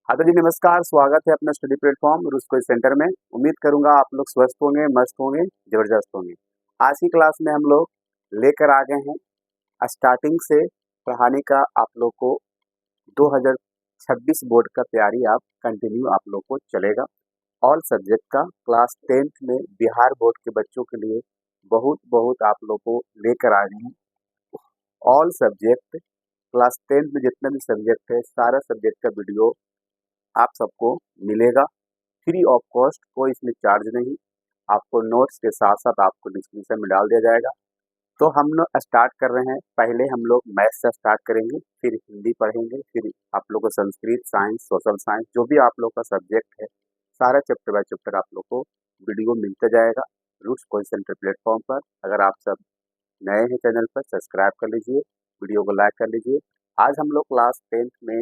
हाँ तो जी नमस्कार, स्वागत है अपना स्टडी प्लेटफॉर्म रुस्को सेंटर में। उम्मीद करूंगा आप लोग स्वस्थ होंगे, मस्त होंगे, जबरदस्त होंगे। आज की क्लास में हम लोग लेकर आ गए हैं स्टार्टिंग से पढ़ाने का आप लोग को 2026 बोर्ड का तैयारी आप कंटिन्यू आप लोग को चलेगा। ऑल सब्जेक्ट का क्लास 10th में बिहार बोर्ड के बच्चों के लिए बहुत बहुत आप लोग को लेकर आ गए हैं। ऑल सब्जेक्ट क्लास 10th में जितने भी सब्जेक्ट है सारा सब्जेक्ट का वीडियो आप सबको मिलेगा फ्री ऑफ कॉस्ट, कोई इसमें चार्ज नहीं। आपको नोट्स के साथ साथ आपको डिस्क्रिप्शन में डाल दिया जाएगा। तो हम लोग स्टार्ट कर रहे हैं। पहले हम लोग मैथ्स से स्टार्ट करेंगे, फिर हिंदी पढ़ेंगे, फिर आप लोग को संस्कृत, साइंस, सोशल साइंस, जो भी आप लोग का सब्जेक्ट है सारा चैप्टर बाय चैप्टर आप लोग को वीडियो मिलता जाएगा रूट्स कोचिंग सेंटर प्लेटफॉर्म पर। अगर आप सब नए हैं चैनल पर, सब्सक्राइब कर लीजिए, वीडियो को लाइक कर लीजिए। आज हम लोग क्लास 10th में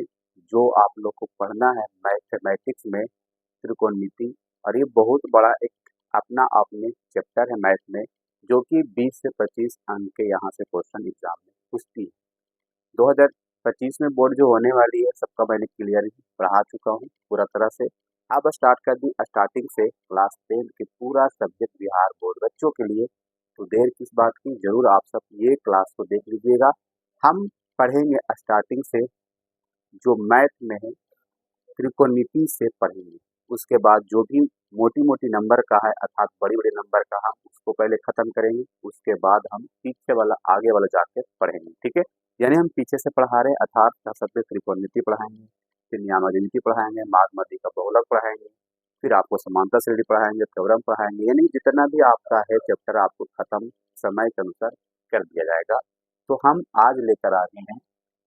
जो आप लोग को पढ़ना है मैथमेटिक्स में त्रिकोणमिति, और ये बहुत बड़ा एक अपना आप में चैप्टर है मैथ में, जो कि 20 से 25 अंक के यहाँ से क्वेश्चन एग्जाम में पूछती है। 2025 में बोर्ड जो होने वाली है सबका मैंने क्लियर पढ़ा चुका हूँ पूरा तरह से। अब स्टार्ट कर दी स्टार्टिंग से क्लास 10 के पूरा सब्जेक्ट बिहार बोर्ड बच्चों के लिए। तो देर किस बात की, जरूर आप सब ये क्लास को देख लीजिएगा। हम पढ़ेंगे स्टार्टिंग से, जो मैथ में है त्रिकोणमिति से पढ़ेंगे। उसके बाद जो भी मोटी मोटी नंबर का है अर्थात बड़ी बड़ी नंबर का, हम उसको पहले खत्म करेंगे। उसके बाद हम पीछे वाला आगे वाला जाके पढ़ेंगे, ठीक है। यानी हम पीछे से पढ़ा रहे हैं, अर्थात क्या सबसे त्रिकोणमिति पढ़ाएंगे, फिर न्यायोजिति पढ़ाएंगे, माध्यमिति का बहुलक पढ़ाएंगे, फिर आपको समांतर श्रेणी पढ़ाएंगे, थ्योरम पढ़ाएंगे। यानी जितना भी आपका है चैप्टर आपको खत्म समय के अनुसार कर दिया जाएगा। तो हम आज लेकर आ रहे हैं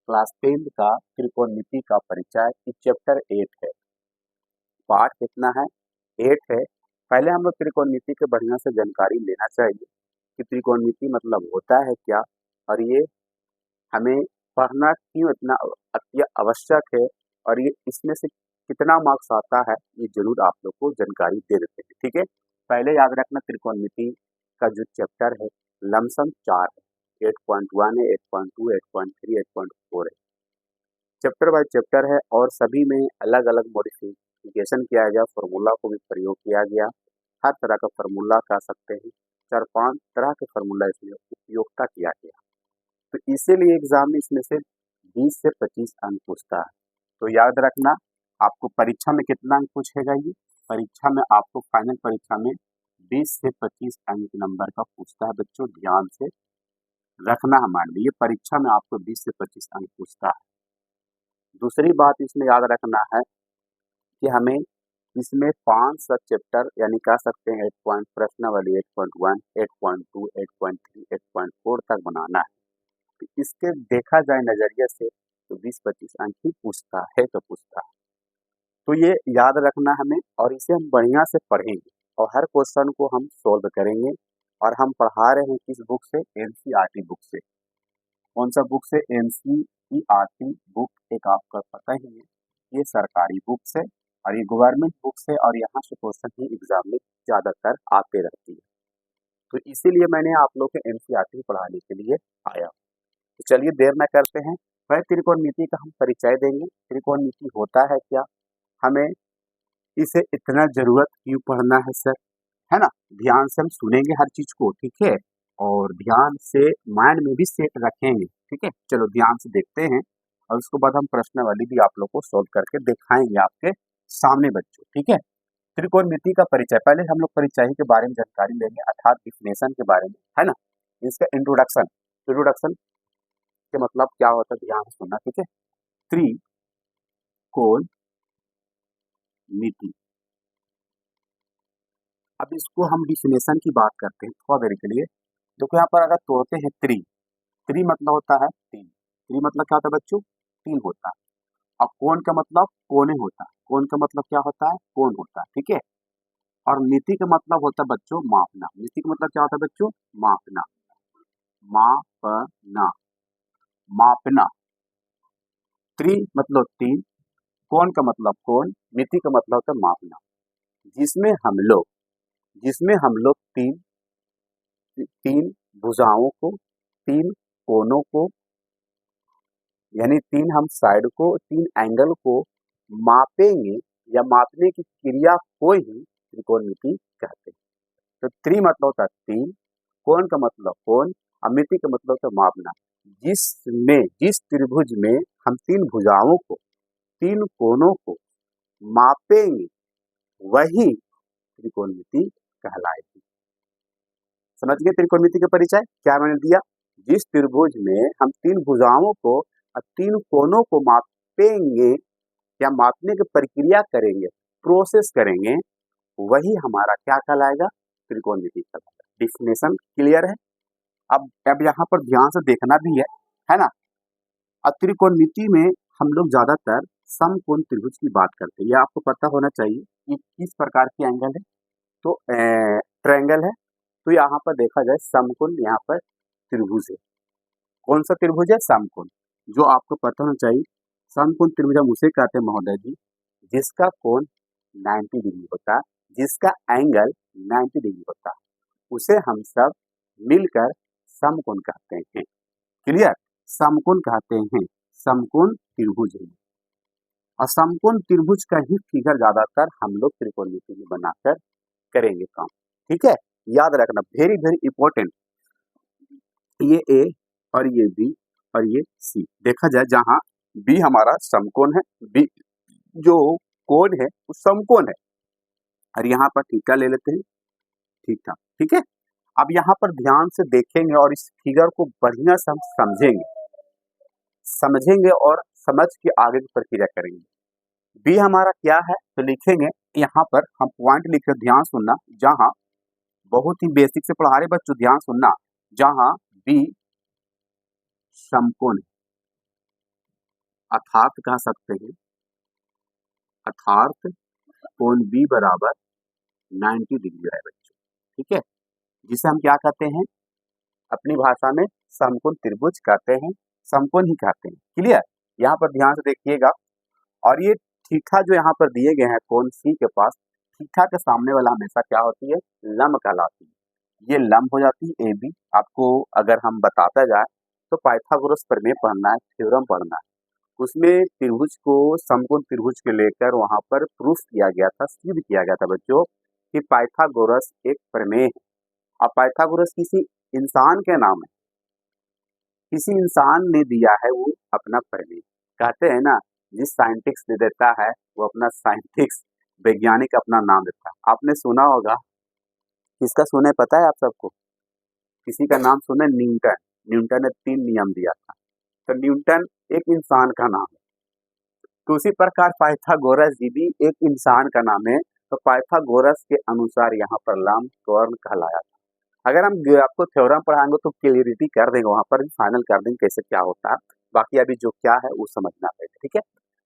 क्लास 10th का त्रिकोणमिति का परिचय। चैप्टर 8 है, पार्ट कितना है, 8 है। पहले हम लोग त्रिकोणमिति के बढ़िया से जानकारी लेना चाहिए कि त्रिकोणमिति मतलब होता है क्या, और ये हमें पढ़ना क्यों इतना अति आवश्यक है, और ये इसमें से कितना मार्क्स आता है, ये जरूर आप लोग को जानकारी दे देते हैं, ठीक है। पहले याद रखना त्रिकोणमिति का जो चैप्टर है लमसम 4 है, 8.1 है, 8.2, 8.3, 8.4 है। चैप्टर बाय चैप्टर है और सभी में अलग अलग मॉडिफिकेशन किया गया, फार्मूला को भी प्रयोग किया गया। हर तरह का फार्मूला कह सकते हैं, 4-5 तरह के फार्मूला इसमें उपयोगिता किया गया। तो इसीलिए एग्जाम में इसमें से 20 से 25 अंक पूछता है। तो याद रखना, आपको परीक्षा में कितना अंक पूछेगा, ये परीक्षा में आपको फाइनल परीक्षा में 20 से 25 अंक नंबर का पूछता है। बच्चों ध्यान से रखना, हमारे लिए परीक्षा में आपको 20 से 25 अंक पूछता है। दूसरी बात इसमें याद रखना है कि हमें इसमें 5 सब चैप्टर यानी कह सकते हैं 8 पॉइंट प्रश्नावली 8.1, 8.2, 8.3, 8.4 तक बनाना है। तो इसके देखा जाए नजरिए से तो 20-25 अंक ही पूछता है, तो पूछता है। तो ये याद रखना हमें, और इसे हम बढ़िया से पढ़ेंगे और हर क्वेश्चन को हम सोल्व करेंगे। और हम पढ़ा रहे हैं किस बुक से, एनसीईआरटी बुक से। कौन सा बुक से, एनसीईआरटी बुक, एक आपका पता ही है ये सरकारी बुक से और ये गवर्नमेंट बुक से, और यहाँ से क्वेश्चन ही एग्जाम में ज्यादातर आते रहती है। तो इसीलिए मैंने आप लोग के एनसीईआरटी पढ़ाने के लिए आया। तो चलिए देर न करते हैं, पहले त्रिकोणमिति का हम परिचय देंगे। त्रिकोणमिति होता है क्या, हमें इसे इतना जरूरत क्यों पढ़ना है सर, है ना। ध्यान से हम सुनेंगे हर चीज को, ठीक है, और ध्यान से माइंड में भी सेट रखेंगे, ठीक है। चलो ध्यान से देखते हैं, और उसके बाद हम प्रश्नावली भी आप लोग को सोल्व करके दिखाएंगे आपके सामने बच्चों, ठीक है। त्रिकोणमिति का परिचय, पहले हम लोग परिचय के बारे में जानकारी लेंगे, अर्थात डिफिनेशन के बारे में, है ना। इसका इंट्रोडक्शन, इंट्रोडक्शन के मतलब क्या होता है, ध्यान से सुनना, ठीक है। त्रिकोणमिति, अब इसको हम डिफिनेशन की बात करते हैं थोड़ा देर के लिए। देखो यहाँ पर अगर तोड़ते हैं त्रि, त्रि मतलब होता है तीन, त्रि मतलब क्या होता है बच्चों, तीन होता है। अब कोण का मतलब कोने होता है, कोण का मतलब क्या होता है, कोण होता है, ठीक है। और मिति का मतलब होता है बच्चों मापना, मिति का मतलब क्या होता है बच्चों, मापना, मापना, मापना। त्रि मतलब तीन, कोण का मतलब कोण, मिति का मतलब होता है मापना। जिसमें हम लोग, जिसमें हम लोग तीन तीन भुजाओं को, तीन कोनों को, यानी तीन हम साइड को, तीन एंगल को मापेंगे या मापने की क्रिया को ही त्रिकोणमिति कहते हैं। तो त्रि मतलब होता है तीन, कोण का मतलब कोण, और मिति का मतलब होता है मापना। जिस त्रिभुज में हम तीन भुजाओं को, तीन कोणों को मापेंगे वही त्रिकोणमिति कहलाएगी। समझ गए त्रिकोणमिति का परिचय क्या मैंने दिया? जिस त्रिभुज में हम तीन भुजाओं को और तीन कोणों को मापेंगे या मापने की प्रक्रिया करेंगे, प्रोसेस करेंगे, वही हमारा क्या कहलाएगा? त्रिकोणमिति कहलाएगा। डिफिनेशन क्लियर है? अब यहाँ पर ध्यान से देखना भी है ना। अब त्रिकोणमिति में हम लोग ज्यादातर समकोण त्रिभुज की बात करते हैं। यह आपको पता होना चाहिए कि किस प्रकार की एंगल है। तो ट्रायंगल है, तो यहाँ पर देखा जाए समकोण, यहाँ पर त्रिभुज है। कौन सा त्रिभुज है? समकोण। जो आपको पता होना चाहिए, समकोण त्रिभुज हम उसे कहते हैं महोदय जी जिसका कोण 90 डिग्री होता है, जिसका एंगल 90 डिग्री होता है, उसे हम सब मिलकर समकोण कहते हैं। क्लियर? समकोण कहते हैं, समकोण त्रिभुज है। और समकोण त्रिभुज का ही फिगर ज्यादातर हम लोग त्रिकोणमिति में बनाकर करेंगे काम। ठीक है, याद रखना, वेरी वेरी इंपॉर्टेंट। ये ए और ये बी और ये सी, देखा जाए जहां बी हमारा समकोण है, बी जो कोण है वो समकोण है, और यहाँ पर थीटा ले लेते हैं, थीटा। ठीक है, अब यहाँ पर ध्यान से देखेंगे और इस फिगर को बढ़िया से हम समझेंगे और समझ के आगे की प्रक्रिया करेंगे। बी हमारा क्या है तो लिखेंगे, यहाँ पर हम पॉइंट लिख रहे, ध्यान सुनना, जहां बहुत ही बेसिक से पढ़ा रहे बच्चों, ध्यान सुनना, जहां बी समकोण अर्थात कह सकते हैं, अर्थात कोण बी बराबर 90 डिग्री है बच्चों। ठीक है, जिसे हम क्या कहते हैं अपनी भाषा में समकोण त्रिभुज कहते हैं, समकोण ही कहते हैं। क्लियर? यहाँ पर ध्यान से देखिएगा, और ये थीटा जो यहाँ पर दिए गए हैं कोण सी के पास, थीटा के सामने वाला हमेशा क्या होती है? लंब कहलाती है। ये लंब हो जाती है ए बी। आपको अगर हम बताता जाए तो पाइथागोरस प्रमेय पढ़ना है, थ्योरम पढ़ना है, उसमें त्रिभुज को समकोण त्रिभुज के लेकर वहां पर प्रूफ किया गया था, सिद्ध किया गया था बच्चों कि पाइथागोरस एक प्रमेय है। अब पाइथागोरस किसी इंसान के नाम है, किसी इंसान ने दिया है वो अपना प्रमेय। कहते हैं ना, जिस साइंटिस्ट ने देता है वो अपना साइंटिस्ट, वैज्ञानिक अपना नाम देता है। आपने सुना होगा, किसका सुना है पता है आप सबको? किसी का नाम सुना? न्यूटन। न्यूटन ने 3 नियम दिया था, तो न्यूटन एक इंसान का नाम है। तो उसी प्रकार पाइथागोरस जी भी एक इंसान का नाम है, तो पाइथागोरस के अनुसार यहाँ पर लंब कर्ण कहलाया था। अगर हम आपको थ्योरम पढ़ाएंगे तो क्लियरिटी कर देंगे, वहां पर फाइनल कर देंगे कैसे क्या होता है। बाकी अभी जो क्या है वो समझना पड़ेगा। ठीक है,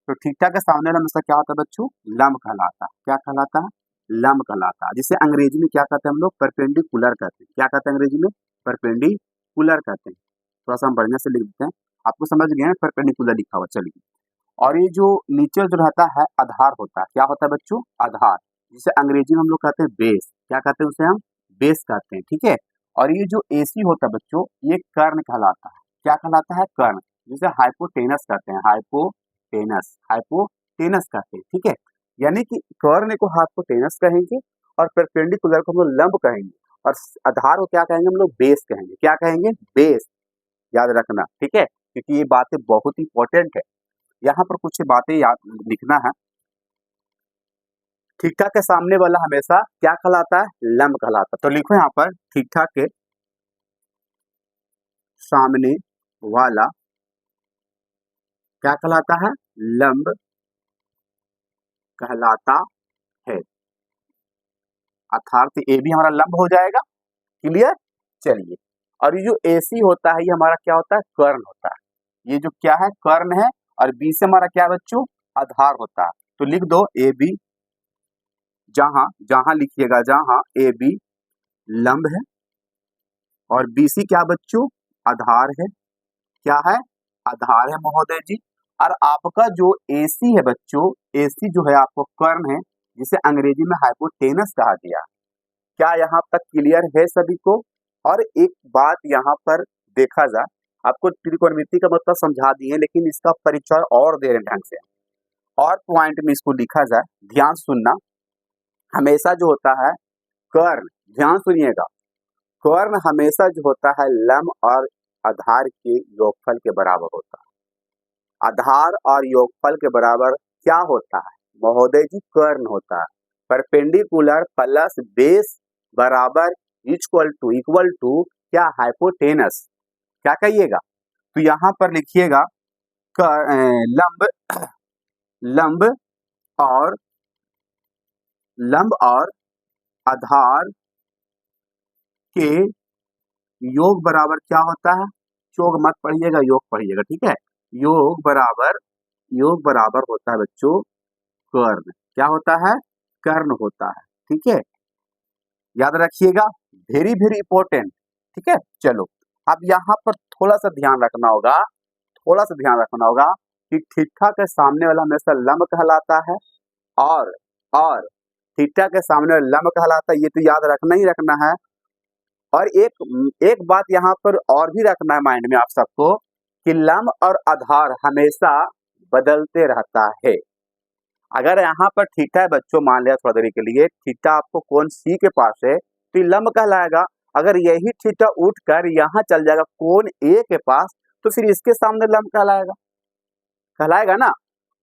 तो थीटा के सामने हमेशा क्या होता है बच्चों? लंब कहलाता है। क्या कहलाता है? लंब कहलाता है, जिसे अंग्रेजी में क्या कहते हैं हम लोग? परपेंडिकुलर कहते हैं। क्या कहते हैं अंग्रेजी में? परपेंडिकुलर कहते हैं। थोड़ा सा हम बढ़िया से लिख देते हैं, आपको समझ गए हैं, परपेंडिकुलर लिखा हुआ। चलिए, और ये जो नीचे जो रहता है आधार होता है, क्या होता है बच्चों? आधार, जिसे अंग्रेजी में हम लोग कहते हैं बेस। क्या कहते हैं उसे? हम बेस कहते हैं। ठीक है, और ये जो एसी होता है बच्चों, ये कर्ण कहलाता है। क्या कहलाता है? कर्ण, जिसे हाइपोटेनस कहते हैं, हाइपोटेनस कहते हैं। ठीक है, यानी कि कर्ण को हाइपोटेनस कहेंगे और परपेंडिकुलर को हम लोग लंब कहेंगे, और आधार को क्या कहेंगे हम लोग? बेस कहेंगे। क्या कहेंगे? बेस। याद रखना, ठीक है, क्योंकि ये बातें बहुत इंपॉर्टेंट है। यहाँ पर कुछ बातें याद लिखना है। थीटा के सामने वाला हमेशा क्या कहलाता है? लंब कहलाता है। तो लिखो यहाँ पर, थीटा के सामने वाला क्या कहलाता है? लंब कहलाता है, अर्थात ए भी हमारा लंब हो जाएगा। क्लियर? चलिए, और ये जो एसी होता है ये हमारा क्या होता है? कर्ण होता है। ये जो क्या है? कर्ण है, और बी से हमारा क्या बच्चों? आधार होता है। तो लिख दो ए बी, जहां जहां लिखिएगा, जहां ए बी लंब है और बीसी क्या बच्चों? आधार है। क्या है? आधार है महोदय जी। और आपका जो एसी है बच्चों, एसी जो है आपको कर्ण है, जिसे अंग्रेजी में हाइपोटेनस कहा गया। क्या यहाँ तक क्लियर है सभी को? और एक बात यहाँ पर देखा जाए, आपको त्रिकोणमिति का मतलब समझा दिए, लेकिन इसका परिचय और दे रहे ढंग से। और पॉइंट में इसको लिखा जाए, ध्यान सुनना, हमेशा जो होता है कर्ण, ध्यान सुनिएगा, कर्ण हमेशा जो होता है लंब और आधार के योगफल के बराबर होता है। आधार और योगफल के बराबर क्या होता है महोदय जी? कर्ण होता है। परपेंडिकुलर प्लस बेस बराबर इक्वल टू क्या? हाइपोटेनस। क्या कहिएगा? तो यहाँ पर लिखिएगा लंब लंब और आधार के योग बराबर क्या होता है? योग मत पढ़िएगा, योग पढ़िएगा, ठीक है। योग बराबर होता है बच्चों कर्ण। क्या होता है? कर्ण होता है, ठीक है, याद रखिएगा, वेरी वेरी इंपॉर्टेंट, ठीक है। चलो अब यहाँ पर थोड़ा सा ध्यान रखना होगा कि थीटा के सामने वाला हमेशा लंब कहलाता है और थीटा के सामने वाला लंब कहलाता है, ये तो याद रखना ही रखना है। और एक बात यहाँ पर और भी रखना है माइंड में आप सबको कि लंब और आधार हमेशा बदलते रहता है। अगर यहाँ पर थीटा है बच्चों, मान लिया थोड़ा देरी के लिए, थीटा आपको कोण सी के पास है तो ये लंब कहलाएगा। अगर यही थीटा उठकर यहाँ चल जाएगा कोण ए के पास तो फिर इसके सामने लंब कहलाएगा ना।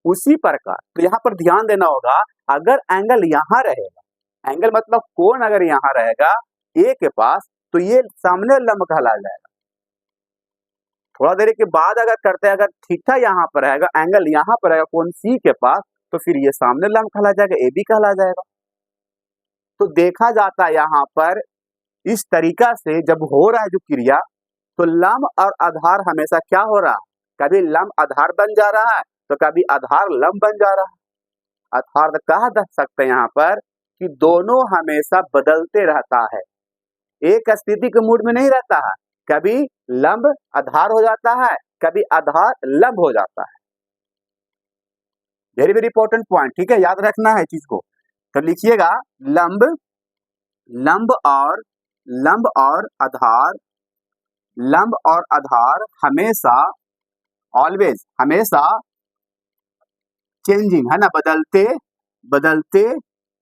उसी प्रकार तो यहाँ पर ध्यान देना होगा, अगर एंगल यहाँ रहेगा, एंगल मतलब कोण अगर यहाँ रहेगा ए के पास तो ये सामने लंब कहला जाएगा। थोड़ा देर के बाद अगर करते हैं, अगर थीटा यहाँ पर रहेगा, एंगल यहाँ पर रहेगा कोण सी के पास तो फिर ये सामने लंब कहला जाएगा, ए बी कहला जाएगा। तो देखा जाता है यहाँ पर इस तरीका से जब हो रहा है जो क्रिया, तो लंब और आधार हमेशा क्या हो रहा है? कभी लंब आधार बन जा रहा है तो कभी आधार लंब बन जा रहा है। अर्थात कह सकते हैं यहाँ पर कि दोनों हमेशा बदलते रहता है, एक स्थिति के मूड में नहीं रहता है। कभी लंब आधार हो जाता है, कभी आधार लंब हो जाता है। वेरी वेरी इंपॉर्टेंट पॉइंट, ठीक है, याद रखना है चीज को। तो लिखिएगा लंब और आधार हमेशा ऑलवेज हमेशा चेंजिंग है ना, बदलते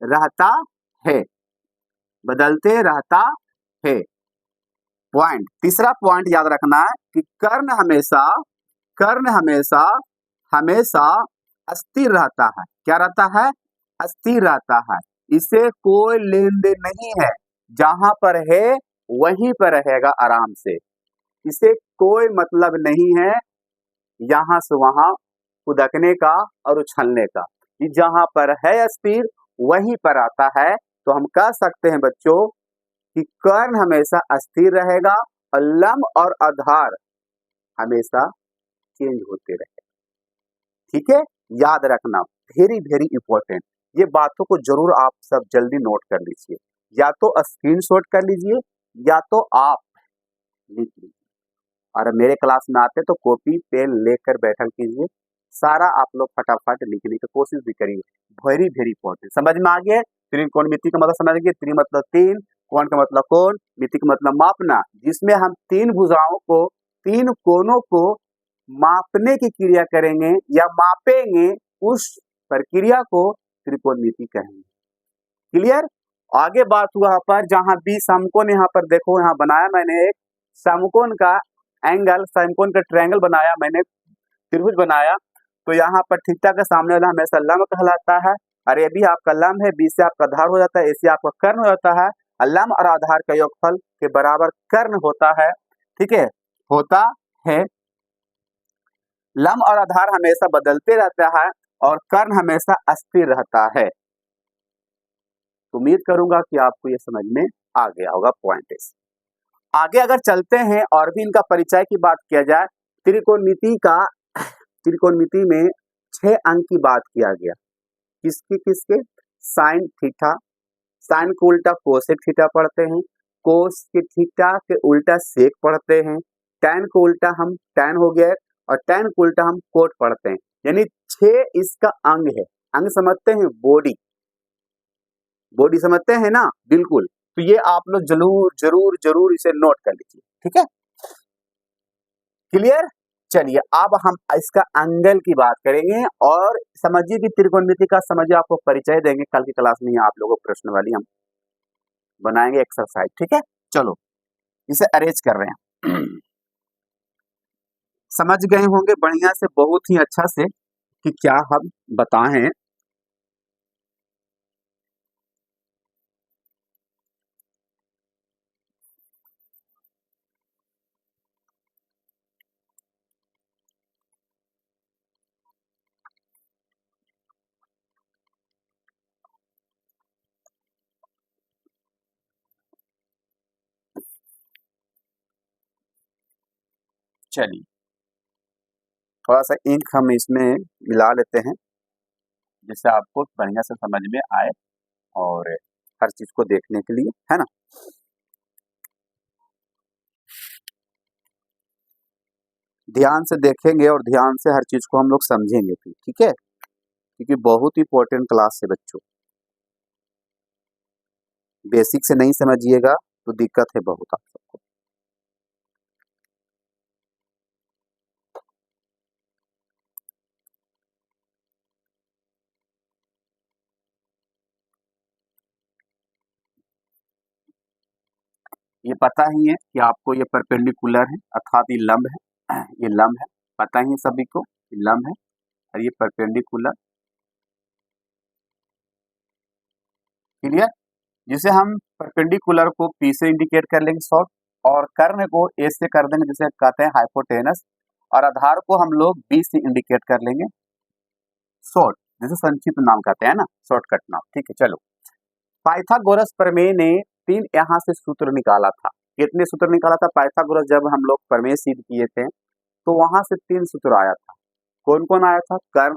रहता है। पॉइंट, तीसरा पॉइंट याद रखना है कि कर्ण हमेशा अस्थिर रहता है। क्या रहता है? अस्थिर रहता है। इसे कोई लेन देन नहीं है, जहां पर है वहीं पर रहेगा आराम से। इसे कोई मतलब नहीं है यहां से वहां उदकने का और उछलने का। ये जहां पर है अस्थिर वहीं पर आता है। तो हम कह सकते हैं बच्चों कि कर्ण हमेशा अस्थिर रहेगा और लंब और आधार हमेशा चेंज होते रहेगा, ठीक है, याद रखना, वेरी वेरी इंपॉर्टेंट। ये बातों को जरूर आप सब जल्दी नोट कर लीजिए, या तो स्क्रीनशॉट कर लीजिए या तो आप लिख लीजिए। और मेरे क्लास में आते तो कॉपी पेन लेकर बैठा कीजिए, सारा आप लोग फटाफट लिखने की कोशिश भी करिए। वेरी वेरी इंपॉर्टेंट, समझ में आ गया? त्रिकोणमिति का मतलब समझ गए, त्रि मतलब तीन, कोण का मतलब कोण, मिति का मतलब मापना, जिसमें हम तीन भुजाओं को, तीन कोणों को मापने की क्रिया करेंगे या मापेंगे, उस प्रक्रिया को त्रिकोणमिति कहेंगे। क्लियर? आगे बात हुआ यहाँ पर, जहां बी समकोण, यहाँ पर देखो यहाँ बनाया मैंने एक समकोण का एंगल, समकोण का ट्रायंगल बनाया मैंने, त्रिभुज बनाया। तो यहाँ पर थीटा के सामने वाला हमेशा लंब कहलाता है, और ये भी आपका लंब है, बी से आपका आधार हो जाता है, ए से आपका कर्ण हो जाता है। लंब और आधार का योगफल के बराबर कर्ण होता है, ठीक है, होता है। लंब और आधार हमेशा बदलते रहता है और कर्ण हमेशा अस्थिर रहता है। उम्मीद करूंगा कि आपको ये समझ में आ गया होगा पॉइंट। आगे अगर चलते हैं और भी इनका परिचय की बात किया जाए, त्रिकोणमिति में 6 अंक की बात किया गया। किसके? साइन थीटा, साइन को उल्टा कोसेक थीटा पढ़ते हैं, कोस के थीटा के उल्टा सेक पढ़ते हैं, टैन को उल्टा हम टैन हो गया, और टैन को उल्टा हम कोट पढ़ते हैं। यानी 6 इसका अंग है। अंग समझते हैं? बॉडी समझते हैं ना, बिल्कुल। तो ये आप लोग जरूर इसे नोट कर लीजिए, ठीक है, क्लियर? चलिए अब हम इसका एंगल की बात करेंगे और समझिए कि त्रिकोणमिति का समझिए आपको परिचय देंगे। कल की क्लास में आप लोगों को प्रश्न वाली हम बनाएंगे एक्सरसाइज, ठीक है। चलो इसे अरेंज कर रहे हैं। समझ गए होंगे बढ़िया से, बहुत ही अच्छा से कि क्या हम बताएं। चलिए थोड़ा सा इंक हम इसमें मिला लेते हैं जिससे आपको बढ़िया से समझ में आए और हर चीज को देखने के लिए, है ना। ध्यान से देखेंगे और ध्यान से हर चीज को हम लोग समझेंगे भी, ठीक है, क्योंकि बहुत ही इंपॉर्टेंट क्लास है बच्चों। बेसिक से नहीं समझिएगा तो दिक्कत है बहुत आप सबको। ये पता ही है कि आपको ये परपेंडिकुलर है अर्थात ये लंब है, ये लंब है, पता ही है सभी को ये लंब है और ये परपेंडिकुलर, क्लियर। जिसे हम परपेंडिकुलर को पी से इंडिकेट कर लेंगे शॉर्ट, और कर्ण को ए से कर देंगे जिसे कहते हैं हाइपोटेनस, और आधार को हम लोग बी से इंडिकेट कर लेंगे शॉर्ट, जिसे संक्षिप्त नाम कहते हैं ना, शॉर्टकट नाम, ठीक है। चलो पाइथागोरस प्रमेय ने 3 यहाँ से सूत्र निकाला था। कितने सूत्र निकाला था पाइथागोरस? जब हम लोग प्रमेय सिद्ध किए थे तो वहां से 3 सूत्र आया था। कौन कौन आया था? कर्ण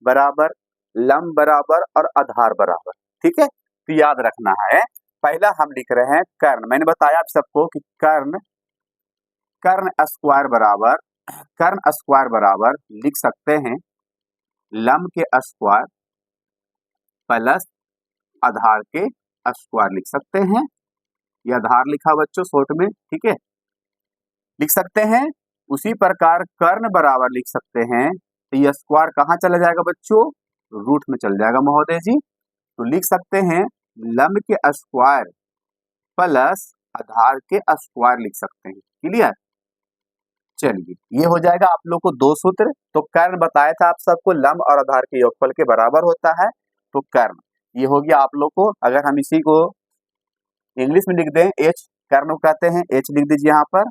बराबर, लंब बराबर और आधार बराबर, ठीक है। तो याद रखना है, पहला हम लिख रहे हैं कर्ण। मैंने बताया आप सबको कि कर्ण, कर्ण स्क्वायर बराबर, कर्ण स्क्वायर बराबर लिख सकते हैं लंब के स्क्वायर प्लस आधार के स्क्वायर लिख सकते हैं। ये आधार लिखा बच्चों शॉर्ट में, ठीक है, लिख सकते हैं। उसी प्रकार कर्ण बराबर लिख सकते हैं, तो ये स्क्वायर कहाँ चला जाएगा बच्चों? रूट में चल जाएगा महोदय जी। तो लिख सकते हैं लंब के स्क्वायर प्लस आधार के स्क्वायर लिख सकते हैं, क्लियर। चलिए ये हो जाएगा आप लोग को 2 सूत्र। तो कर्ण बताया था आप सबको लंब और आधार के योगफल के बराबर होता है, तो कर्ण ये हो गया आप लोग को। अगर हम इसी को इंग्लिश में लिख दें, एच कर्ण को कहते हैं, एच लिख दीजिए यहाँ पर,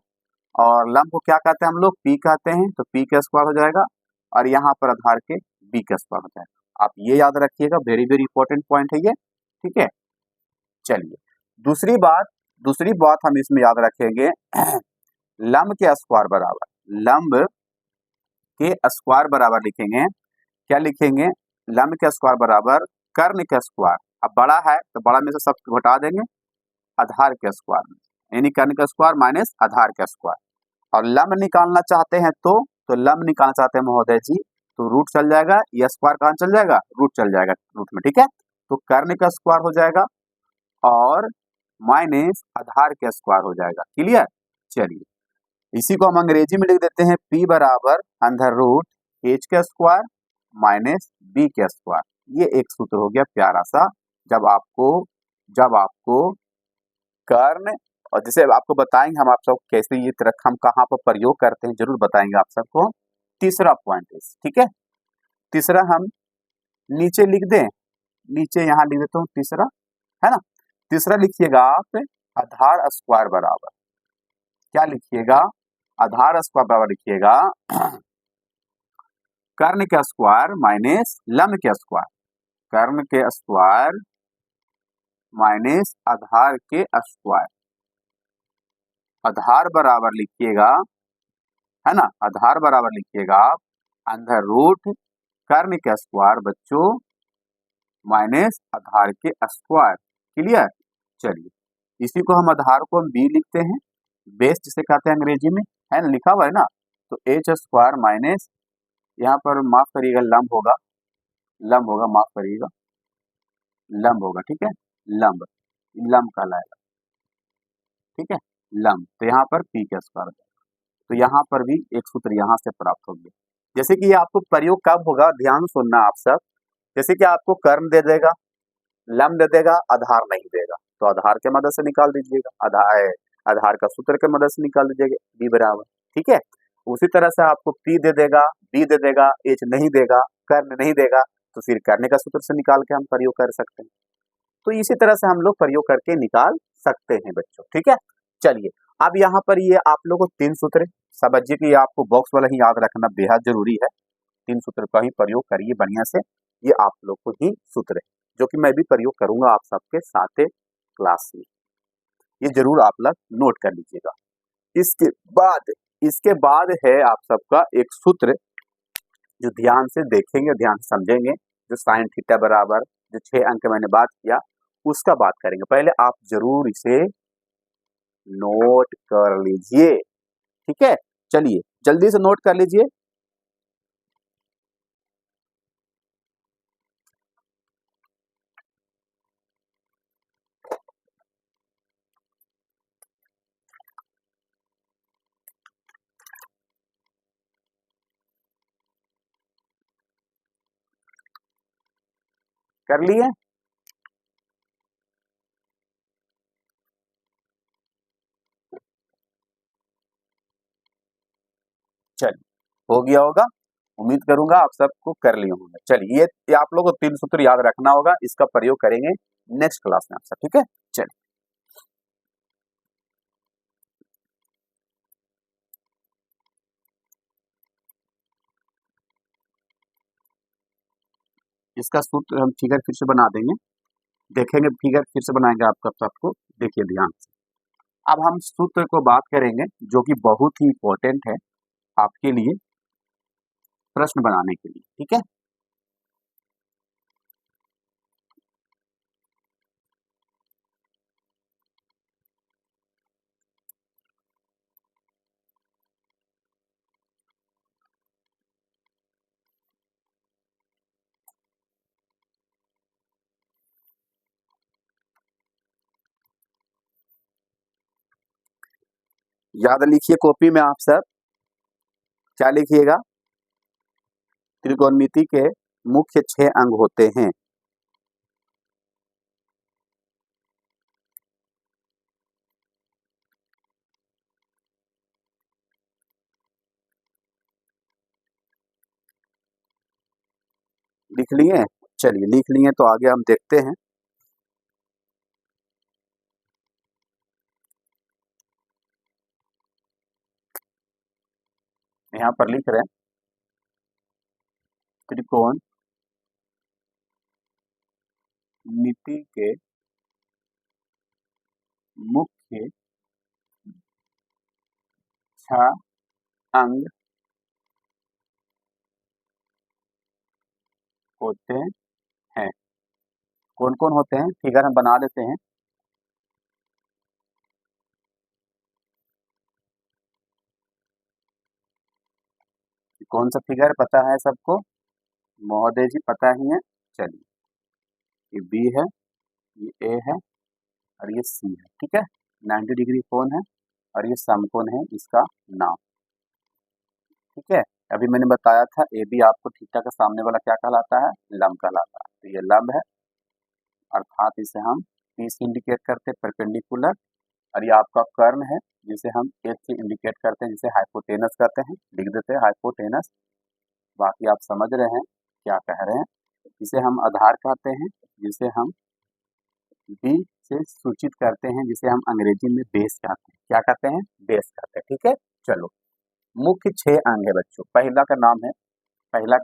और लंब को क्या कहते हैं हम लोग? पी कहते हैं, तो पी का स्क्वायर हो जाएगा, और यहाँ पर आधार के बी का स्क्वायर हो जाएगा। आप ये याद रखिएगा, वेरी वेरी इंपॉर्टेंट पॉइंट है ये, ठीक है। चलिए दूसरी बात हम इसमें याद रखेंगे, लंब के स्क्वायर बराबर, लंब के स्क्वायर बराबर लिखेंगे, क्या लिखेंगे? लंब के स्क्वायर बराबर कर्ण के स्क्वायर। अब बड़ा है तो बड़ा में से सब घटा देंगे आधार के स्क्वायर में, यानी कर्ण का स्क्वायर माइनस आधार का स्क्वायर। और लंब निकालना चाहते हैं तो लंब निकालना चाहते हैं महोदय जी, तो रूट चल जाएगा, ये स्क्वायर कहाँ चल जाएगा? रूट चल जाएगा रूट में, ठीक है। तो कर्ण का स्क्वायर हो जाएगा और माइनस आधार का स्क्वायर हो जाएगा, क्लियर। चलिए इसी को हम अंग्रेजी में लिख देते हैं, p बराबर अंडर रूट एच का स्क्वायर माइनस बी का स्क्वायर। ये एक सूत्र हो गया प्यारा सा। जब आपको कर्ण, और जैसे आपको बताएंगे हम आप सब कैसे ये तरक हम कहाँ पर प्रयोग करते हैं, जरूर बताएंगे आप सबको। तीसरा पॉइंट है, ठीक है। तीसरा हम नीचे लिख दें, नीचे यहाँ लिख देता हूँ तीसरा, है ना। तीसरा लिखिएगा आप आधार स्क्वायर बराबर, क्या लिखिएगा? आधार स्क्वायर बराबर लिखिएगा कर्ण के स्क्वायर माइनस लंब के स्क्वायर, कर्ण के स्क्वायर माइनस आधार के स्क्वायर। आधार बराबर लिखिएगा, है ना, आधार बराबर लिखिएगा आप अंडर रूट कर्ण के स्क्वायर बच्चों माइनस आधार के स्क्वायर, क्लियर। चलिए इसी को हम आधार को हम बी लिखते हैं, बेस जिसे कहते हैं अंग्रेजी में, है ना, लिखा हुआ है ना। तो एच स्क्वायर माइनस, यहाँ पर माफ करिएगा लंब होगा, लंब होगा, माफ करिएगा लंब होगा, ठीक है, लंब, लंब कहलाएगा, ठीक है, लंब। तो यहाँ पर पी का स्क्वायर, तो यहाँ पर भी एक सूत्र यहाँ से प्राप्त हो गया। जैसे कि ये आपको प्रयोग कब होगा, ध्यान सुनना आप सब। जैसे कि आपको कर्ण दे देगा, लम दे देगा, आधार नहीं देगा, तो आधार के मदद से निकाल दीजिएगा, आधार का सूत्र के मदद से निकाल दीजिएगा, बी बराबर, ठीक है। उसी तरह से आपको पी दे देगा, बी दे देगा, एच नहीं देगा, कर्ण नहीं देगा, तो फिर कर्ण का सूत्र से निकाल के हम प्रयोग कर सकते हैं। तो इसी तरह से हम लोग प्रयोग करके निकाल सकते हैं बच्चों, ठीक है। चलिए, अब यहाँ पर ये आप लोगों को 3 सूत्र समझिए कि आपको बॉक्स वाला ही याद रखना बेहद जरूरी है। 3 सूत्र का ही प्रयोग करिए बढ़िया से, ये आप लोग को ही सूत्र है जो कि मैं भी प्रयोग करूंगा आप सबके साथ क्लास में, ये जरूर आप लोग नोट कर लीजिएगा। इसके बाद है आप सबका एक सूत्र जो ध्यान से देखेंगे, ध्यान से समझेंगे, जो साइन थीटा बराबर जो 6 अंक मैंने बात किया उसका बात करेंगे। पहले आप जरूर इसे नोट कर लीजिए, ठीक है। चलिए जल्दी से नोट कर लीजिए। कर लिए? चलिए, हो गया होगा, उम्मीद करूंगा आप सबको कर लिए होंगे। चलिए, ये आप लोगों को 3 सूत्र याद रखना होगा, इसका प्रयोग करेंगे नेक्स्ट क्लास में आप सब, ठीक है। चलिए, इसका सूत्र हम फिगर फिर से बना देंगे, देखेंगे फिगर फिर से बनाएंगे आपका सबको, देखिए ध्यान से। अब हम सूत्र को बात करेंगे जो कि बहुत ही इंपॉर्टेंट है आपके लिए प्रश्न बनाने के लिए, ठीक है। याद लिखिए कॉपी में आप सब, क्या लिखिएगा, त्रिकोणमिति के मुख्य 6 अंग होते हैं। लिख लिए? चलिए लिख लिए तो आगे हम देखते हैं। यहाँ पर लिख रहे हैं त्रिकोण मिति के मुख्य 6 अंग होते हैं। कौन कौन होते हैं, फिगर हम बना देते हैं। कौन सा फिगर पता है सबको? महोदय जी पता ही है। चलिए, ये बी है, ये ए है और ये सी है, ठीक है। 90 डिग्री कोण है और ये समकोण है इसका नाम, ठीक है। अभी मैंने बताया था ए बी आपको थीटा का सामने वाला क्या कहलाता है, लंब कहलाता है। तो ये लंब है, अर्थात इसे हम पी से इंडिकेट करते हैं, परपेंडिकुलर। और ये आपका कर्ण है जिसे हम एच से इंडिकेट करते हैं, जिसे हाइपोटेनस कहते हैं, लिख देते हैं हाइपोटेनस। बाकी आप समझ रहे हैं क्या कह रहे हैं। इसे हम आधार कहते हैं, जिसे हम बी से सूचित करते हैं, जिसे हम अंग्रेजी में बेस कहते हैं। क्या कहते हैं? बेस कहते हैं, ठीक है। चलो, मुख्य 6 अंग है बच्चों। पहला का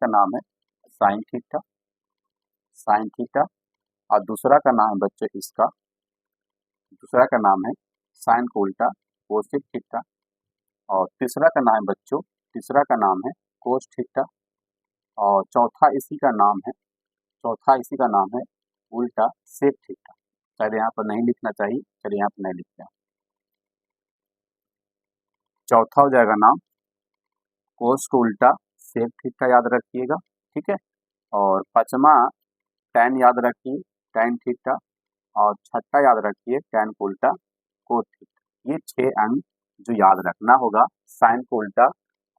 नाम है साइन थीटा, साइन थीटा। और दूसरा का नाम है बच्चों इसका, दूसरा का नाम है साइन को उल्टा कोसेक थीटा। और तीसरा का नाम है बच्चों, तीसरा का नाम है कोस थीटा। और चौथा इसी का नाम है उल्टा सेक थीटा। शायद यहाँ पर नहीं लिखना चाहिए, चलिए यहाँ पर नहीं लिखते हैं। चौथा हो जाएगा नाम कोस को उल्टा सेक थीटा, याद रखिएगा, ठीक है। और पांचवा टैन याद रखिए, टैन थीटा। और छठा याद रखिए टैन को उल्टा कोस थीटा। ये 6 अंग जो याद रखना होगा साइन को उल्टा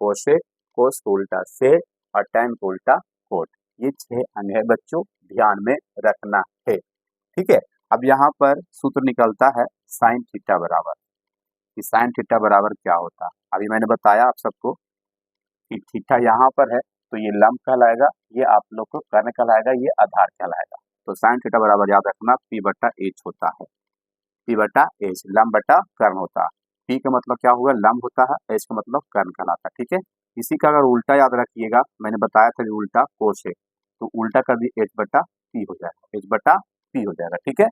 कोसेक, कोस को उल्टा सेक और टैन को उल्टा कोट। ये 6 अंग है बच्चों, ध्यान में रखना है। ठीक है, अब यहाँ पर सूत्र निकलता है साइन थीटा बराबर, कि साइन थीटा बराबर क्या होता है। अभी मैंने बताया आप सबको कि थीटा यहाँ पर है तो ये लंब कहलाएगा, ये आप लोग को कर्ण कहलाएगा, ये आधार कहलाएगा। तो साइन थीटा बराबर याद रखना पी बटा एच होता है, पी बटा एच, लंब बटा कर्ण होता है। पी का मतलब क्या हुआ, लंब होता है, एच का मतलब कर्ण कहलाता है। ठीक है, इसी का अगर उल्टा याद रखिएगा, मैंने बताया था उल्टा कोस है, तो उल्टा कर दिए एच बटा पी हो जाएगा, एच बटा पी हो जाएगा। ठीक है,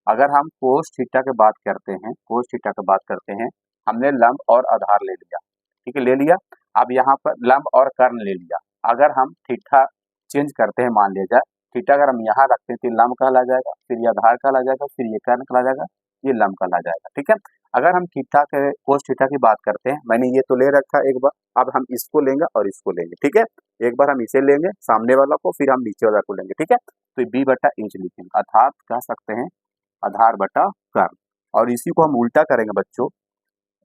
अगर हम कोस थीटा की बात करते हैं, कोस थीटा की बात करते हैं, हमने लंब और आधार ले लिया, ठीक है, ले लिया। अब यहाँ पर लंब और कर्ण ले लिया, अगर हम थीटा चेंज करते हैं, मान लिया जाए थीटा अगर हम यहाँ रखते हैं तो लंब कहला जाएगा, फिर ये आधार कहला जाएगा, फिर ये कर्ण कहला जाएगा, ये लंब कहला जाएगा। ठीक है, अगर हम थीटा के कोस थीटा की बात करते हैं, मैंने ये तो ले रखा एक बार, अब हम इसको लेंगे और इसको लेंगे। ठीक है, एक बार हम इसे लेंगे सामने वाला को, फिर हम नीचे वाला को लेंगे। ठीक है, तो बी बटा इंच लिखेंगे, अर्थात कह सकते हैं आधार बटा कर्ण। और इसी को हम उल्टा करेंगे बच्चों,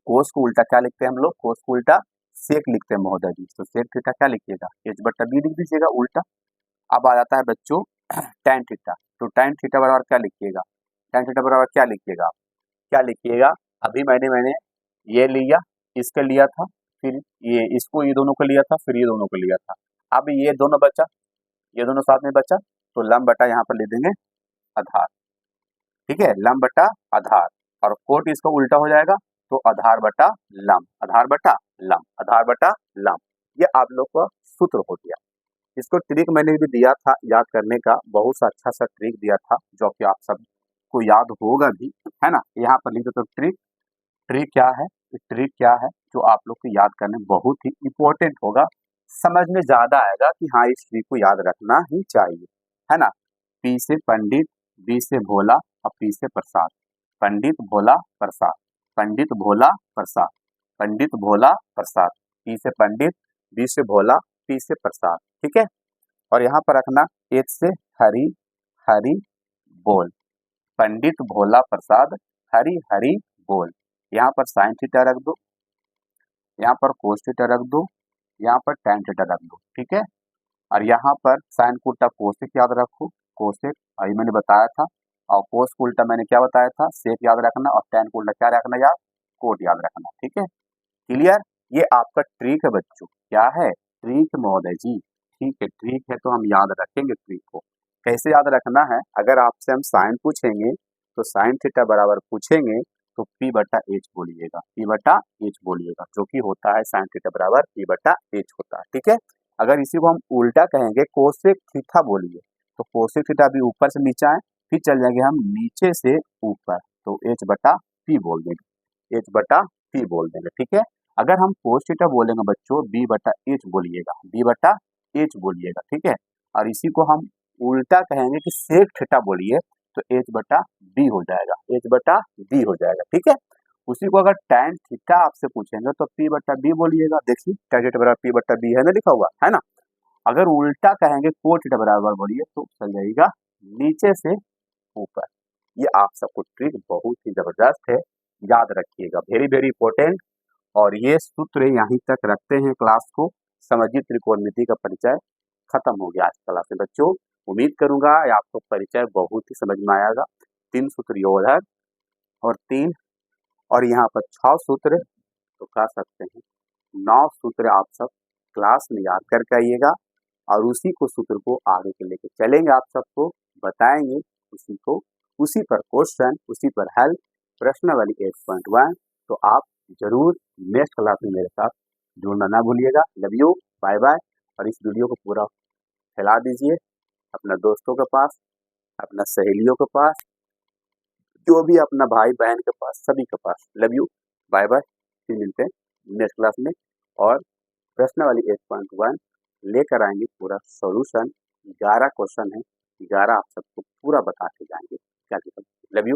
कोस को उल्टा क्या लिखते हैं हम लोग, कोस को उल्टा सेक लिखते हैं महोदय जी, तो सेक थीटा क्या लिखिएगा, एच बटा बी लिख दीजिएगा उल्टा। अब आ जाता है बच्चों टैन थीटा, तो टैन थीटा बराबर क्या लिखिएगा, टैन थीटा बराबर क्या लिखिएगा, क्या लिखिएगा, अभी मैंने ये लिया, इसका लिया था, फिर ये इसको, ये दोनों को लिया था, फिर ये दोनों को लिया था, अब ये दोनों बचा, ये दोनों साथ में बचा, तो लंब बटा यहाँ पर ले देंगे आधार। ठीक है, लंब बटा आधार, और कोट इसका उल्टा हो जाएगा, तो आधार बटा लंब, आधार बटा लंब, आधार बटा लंब। ये आप लोग का सूत्र हो गया। इसको ट्रिक मैंने भी दिया था याद करने का, बहुत सा अच्छा सा ट्रिक दिया था जो कि आप सबको याद होगा भी, है ना। यहाँ पर लिखो तो ट्रिक, ट्रिक क्या है, ट्रिक क्या है जो आप लोग को याद करने बहुत ही इम्पोर्टेंट होगा, समझ में ज्यादा आएगा कि हाँ इस ट्रिक को याद रखना ही चाहिए, है ना। पी से पंडित, बी से भोला और पी से प्रसाद, पंडित भोला प्रसाद, पंडित भोला प्रसाद, पंडित भोला प्रसाद, पी से पंडित, बी से भोला, पी से प्रसाद। ठीक है, और यहाँ पर रखना एच से हरि, हरि बोल, पंडित भोला प्रसाद हरि हरि बोल। यहाँ पर साइन थीटा रख दो, यहाँ पर कोस थीटा रख दो, यहाँ पर टैन थीटा रख दो। ठीक है, और यहाँ पर साइन को उल्टा कोसेक याद रखो, कोसेक अभी मैंने बताया था, और कोस को उल्टा मैंने क्या बताया था, सेक याद रखना, और टैन को उल्टा क्या रखना यार, कोट याद रखना। ठीक है, क्लियर, ये आपका ट्रिक है बच्चों, क्या है ट्रिक महोदय जी, ठीक है ट्रिक है, तो हम याद रखेंगे ट्रिक को। कैसे याद रखना है, अगर आपसे हम साइन पूछेंगे तो साइन थीटा बराबर पूछेंगे तो पी बटा एच बोलिएगा, पी बटा एच बोलिएगा, जो कि होता है साइन थीटा बराबर पी बटा एच होता है। ठीक है, अगर इसी को हम उल्टा कहेंगे कोसेक थीटा बोलिए, तो कोसेक थीटा भी ऊपर से नीचे आए, फिर चल जाएंगे हम नीचे से ऊपर, तो एच बटा पी बोल देंगे, एच बटा पी बोल देंगे। ठीक है, अगर हम कोस थीटा बोलेंगे बच्चों, बी बटा एच बोलिएगा, बी बटा एच बोलिएगा। ठीक है, और इसी को हम उल्टा कहेंगे कि सेक थीटा बोलिए, तो एच बटा बी हो जाएगा, एच बटा बी हो जाएगा। ठीक है, उसी को अगर टैन थीटा आपसे पूछेंगे तो पी बटा बी बोलिएगा, देखिए टैन थीटा बराबर पी बटा बी है ना लिखा हुआ, है ना। अगर उल्टा कहेंगे कोट थीटा बराबर बोलिए तो चल जाएगा नीचे से ऊपर। ये आप सबको ट्रिक बहुत ही जबरदस्त है, याद रखिएगा, वेरी वेरी इंपॉर्टेंट। और ये सूत्र यहीं तक रखते हैं क्लास को, समझिए त्रिकोणमिति का परिचय खत्म हो गया आज क्लास में बच्चों। उम्मीद करूंगा आपको परिचय बहुत ही समझ में आएगा। 3 सूत्र योधक और 3 और यहाँ पर 6 सूत्र, तो कह सकते हैं 9 सूत्र आप सब क्लास में याद करके आइएगा, और उसी को सूत्र को आगे के लेके चलेंगे, आप सबको बताएंगे उसी को, उसी पर क्वेश्चन, उसी पर हेल्प, प्रश्नावली 8.1। तो आप जरूर नेक्स्ट क्लास में मेरे साथ जुड़ना ना भूलिएगा। Love you, bye bye. और इस वीडियो को पूरा फैला दीजिए अपना दोस्तों के पास, अपना सहेलियों के पास, जो भी अपना भाई बहन के पास, सभी के पास। लव यू, बाय बाय, फिर मिलते हैं नेक्स्ट क्लास में। और प्रश्नावली 8.1 लेकर आएंगे पूरा सॉल्यूशन, 11 क्वेश्चन है, 11 आप सबको पूरा बता के जाएंगे क्या। Love you.